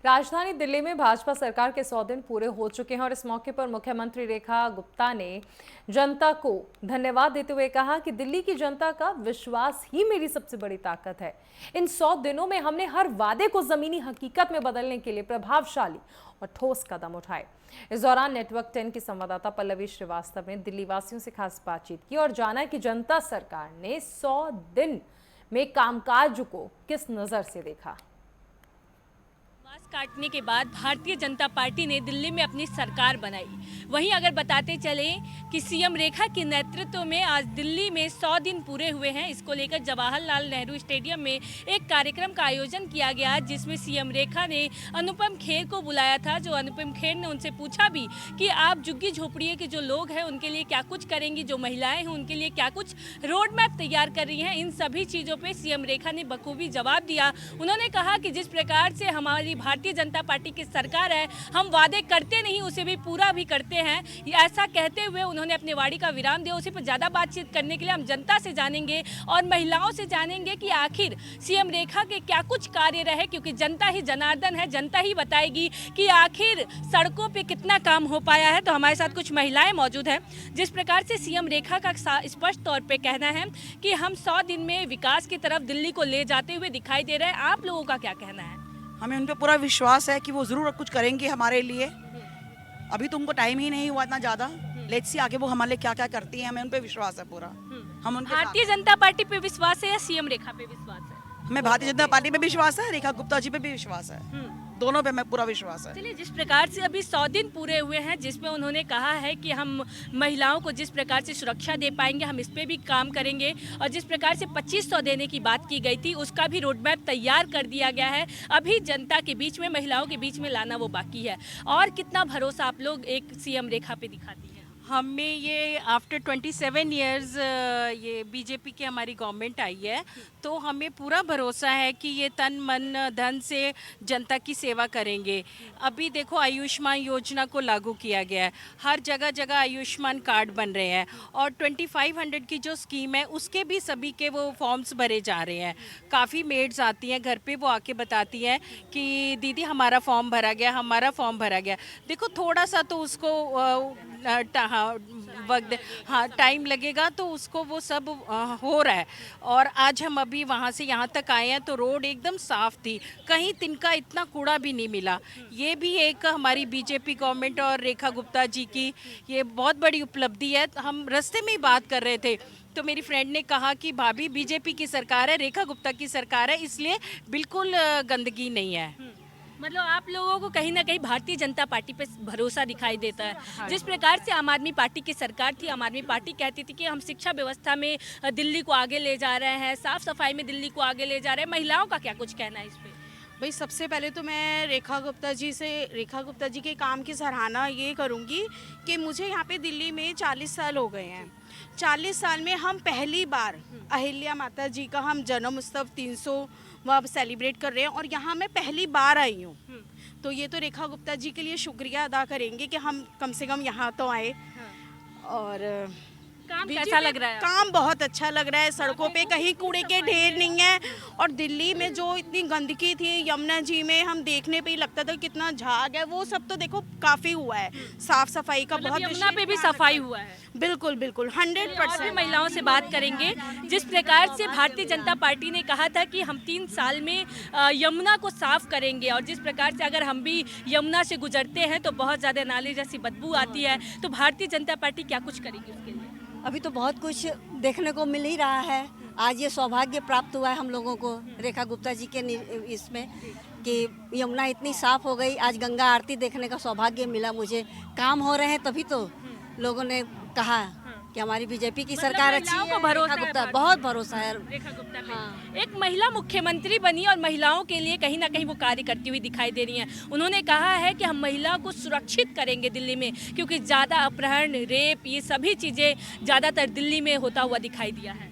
राजधानी दिल्ली में भाजपा सरकार के 100 दिन पूरे हो चुके हैं और इस मौके पर मुख्यमंत्री रेखा गुप्ता ने जनता को धन्यवाद देते हुए कहा कि दिल्ली की जनता का विश्वास ही मेरी सबसे बड़ी ताकत है। इन 100 दिनों में हमने हर वादे को जमीनी हकीकत में बदलने के लिए प्रभावशाली और ठोस कदम उठाए। इस दौरान नेटवर्क 10 की संवाददाता पल्लवी श्रीवास्तव ने दिल्ली वासियों से खास बातचीत की और जाना कि जनता सरकार ने 100 दिन में कामकाज को किस नजर से देखा। काटने के बाद भारतीय जनता पार्टी ने दिल्ली में अपनी सरकार बनाई। वहीं अगर बताते चले कि सीएम रेखा के नेतृत्व में आज दिल्ली में 100 दिन पूरे हुए हैं। इसको लेकर जवाहरलाल नेहरू स्टेडियम में एक कार्यक्रम का आयोजन किया गया जिसमें सीएम रेखा ने अनुपम खेर को बुलाया था। जो अनुपम खेर ने उनसे पूछा भी कि आप झुग्गी झोपड़ियों के जो लोग हैं उनके लिए क्या कुछ करेंगी, जो महिलाएं हैं उनके लिए क्या कुछ रोड मैप तैयार कर रही हैं। इन सभी चीज़ों पर सीएम रेखा ने बखूबी जवाब दिया। उन्होंने कहा कि जिस प्रकार से हमारी भारतीय जनता पार्टी की सरकार है, हम वादे करते नहीं उसे भी पूरा भी करते हैं। ऐसा कहते हुए उन्होंने अपने वाणी का विराम दिया। उसी पर ज़्यादा बातचीत करने के लिए हम जनता से जानेंगे और महिलाओं से जानेंगे कि आखिर सीएम रेखा के क्या कुछ कार्य रहे, क्योंकि जनता ही जनार्दन है, जनता ही बताएगी कि आखिर सड़कों पे कितना काम हो पाया है। तो हमारे साथ कुछ महिलाएं मौजूद हैं। जिस प्रकार से सीएम रेखा का स्पष्ट तौर पे कहना है कि हम 100 दिन में विकास की तरफ दिल्ली को ले जाते हुए दिखाई दे रहे हैं, आप लोगों का क्या कहना है? हमें उन पर पूरा विश्वास है कि वो ज़रूर कुछ करेंगे हमारे लिए। अभी तो उनको टाइम ही नहीं हुआ इतना ज़्यादा। लेट्स सी आगे वो हमारे लिए क्या क्या करती हैं, हमें उन पर विश्वास है पूरा। हम उनके भारतीय जनता पार्टी पे विश्वास है या सीएम रेखा पे विश्वास है? हमें भारतीय जनता पार्टी पे भी विश्वास है, रेखा गुप्ता जी पे भी विश्वास है। दोनों पे हमें पूरा विश्वास है। चलिए, जिस प्रकार से अभी 100 दिन पूरे हुए हैं जिसमें उन्होंने कहा है कि हम महिलाओं को जिस प्रकार से सुरक्षा दे पाएंगे हम इस पे भी काम करेंगे, और जिस प्रकार से 2500 देने की बात की गई थी उसका भी रोड मैप तैयार कर दिया गया है। अभी जनता के बीच में, महिलाओं के बीच में लाना वो बाकी है। और कितना भरोसा आप लोग एक सीएम रेखा पे दिखाती है? हमें ये आफ्टर 27 इयर्स ये बीजेपी की हमारी गवर्नमेंट आई है, तो हमें पूरा भरोसा है कि ये तन मन धन से जनता की सेवा करेंगे। अभी देखो, आयुष्मान योजना को लागू किया गया है, हर जगह जगह आयुष्मान कार्ड बन रहे हैं, और 2500 की जो स्कीम है उसके भी सभी के वो फॉर्म्स भरे जा रहे हैं। काफ़ी मेड्स आती हैं घर पे, वो आके बताती हैं कि दीदी हमारा फॉर्म भरा गया, हमारा फॉर्म भरा गया। देखो, थोड़ा सा तो उसको वक्त, हाँ, टाइम लगेगा, तो उसको वो सब हो रहा है। और आज हम अभी वहाँ से यहाँ तक आए हैं तो रोड एकदम साफ थी, कहीं तिनका इतना कूड़ा भी नहीं मिला। ये भी एक हमारी बीजेपी गवर्नमेंट और रेखा गुप्ता जी की ये बहुत बड़ी उपलब्धि है। हम रास्ते में ही बात कर रहे थे तो मेरी फ्रेंड ने कहा कि भाभी बीजेपी की सरकार है, रेखा गुप्ता की सरकार है, इसलिए बिल्कुल गंदगी नहीं है। मतलब आप लोगों को कहीं ना कहीं भारतीय जनता पार्टी पे भरोसा दिखाई देता है। जिस प्रकार से आम आदमी पार्टी की सरकार थी, आम आदमी पार्टी कहती थी कि हम शिक्षा व्यवस्था में दिल्ली को आगे ले जा रहे हैं, साफ सफाई में दिल्ली को आगे ले जा रहे हैं, महिलाओं का क्या कुछ कहना है इस पे? भाई, सबसे पहले तो मैं रेखा गुप्ता जी के काम की सराहना ये करूँगी कि मुझे यहाँ पे दिल्ली में 40 साल हो गए हैं। 40 साल में हम पहली बार अहिल्या माता जी का हम जन्म उत्सव 300वां सेलिब्रेट कर रहे हैं, और यहाँ मैं पहली बार आई हूँ। तो ये तो रेखा गुप्ता जी के लिए शुक्रिया अदा करेंगे कि हम कम से कम यहाँ तो आए। और काम कैसा लग रहा है? काम बहुत अच्छा लग रहा है। सड़कों पे कहीं कूड़े के ढेर नहीं है, और दिल्ली में जो इतनी गंदगी थी यमुना जी में, हम देखने पे ही लगता था कितना झाग है, वो सब तो देखो काफी हुआ है। साफ सफाई का बहुत, यमुना पे भी सफाई हुआ है। बिल्कुल बिल्कुल 100%। महिलाओं से बात करेंगे। जिस प्रकार से भारतीय जनता पार्टी ने कहा था कि हम 3 साल में यमुना को साफ करेंगे, और जिस प्रकार से अगर हम भी यमुना से गुजरते हैं तो बहुत ज़्यादा नाले जैसी बदबू आती है, तो भारतीय जनता पार्टी क्या कुछ करेगी उसके लिए? अभी तो बहुत कुछ देखने को मिल ही रहा है। आज ये सौभाग्य प्राप्त हुआ है हम लोगों को रेखा गुप्ता जी के इसमें कि यमुना इतनी साफ हो गई। आज गंगा आरती देखने का सौभाग्य मिला मुझे। काम हो रहे हैं तभी तो लोगों ने कहा कि हमारी बीजेपी की सरकार अच्छी है। भरोसा रेखा गुप्ता, बहुत भरोसा है रेखा गुप्ता पे। हाँ। एक महिला मुख्यमंत्री बनी और महिलाओं के लिए कहीं ना कहीं वो कार्य करती हुई दिखाई दे रही हैं। उन्होंने कहा है कि हम महिला को सुरक्षित करेंगे दिल्ली में, क्योंकि ज़्यादा अपहरण, रेप, ये सभी चीज़ें ज़्यादातर दिल्ली में होता हुआ दिखाई दिया है।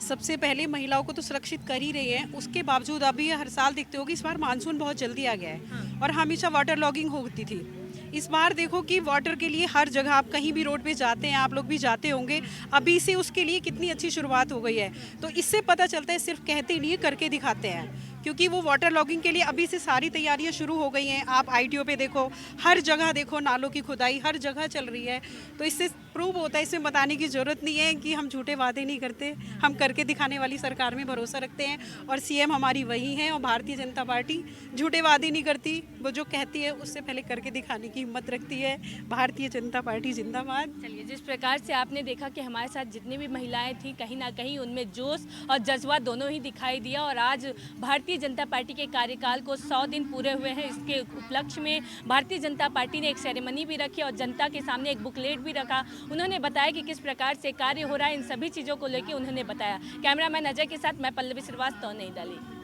सबसे पहले महिलाओं को तो सुरक्षित कर ही रही है, उसके बावजूद अभी हर साल देखते हो कि इस बार मानसून बहुत जल्दी आ गया है और हमेशा वाटर लॉगिंग होती थी। इस बार देखो कि वाटर के लिए हर जगह, आप कहीं भी रोड पे जाते हैं, आप लोग भी जाते होंगे, अभी से उसके लिए कितनी अच्छी शुरुआत हो गई है। तो इससे पता चलता है सिर्फ कहते नहीं, करके दिखाते हैं। क्योंकि वो वाटर लॉगिंग के लिए अभी से सारी तैयारियां शुरू हो गई हैं। आप आईटीओ पे देखो, हर जगह देखो, नालों की खुदाई हर जगह चल रही है। तो इससे प्रूव होता है, इसमें बताने की ज़रूरत नहीं है कि हम झूठे वादे नहीं करते, हम करके दिखाने वाली सरकार में भरोसा रखते हैं। और सीएम हमारी वही हैं, और भारतीय जनता पार्टी झूठे वादे नहीं करती, वो जो कहती है उससे पहले करके दिखाने की हिम्मत रखती है। भारतीय जनता पार्टी जिंदाबाद। चलिए, जिस प्रकार से आपने देखा कि हमारे साथ जितनी भी महिलाएं थी, कहीं ना कहीं उनमें जोश और जज्बा दोनों ही दिखाई दिया। और आज भारतीय जनता पार्टी के कार्यकाल को 100 दिन पूरे हुए हैं। इसके उपलक्ष्य में भारतीय जनता पार्टी ने एक सेरेमनी भी रखी और जनता के सामने एक बुकलेट भी रखा। उन्होंने बताया कि किस प्रकार से कार्य हो रहा है, इन सभी चीज़ों को लेकर उन्होंने बताया। कैमरामैन अजय के साथ मैं पल्लवी श्रीवास्तव, नई दिल्ली।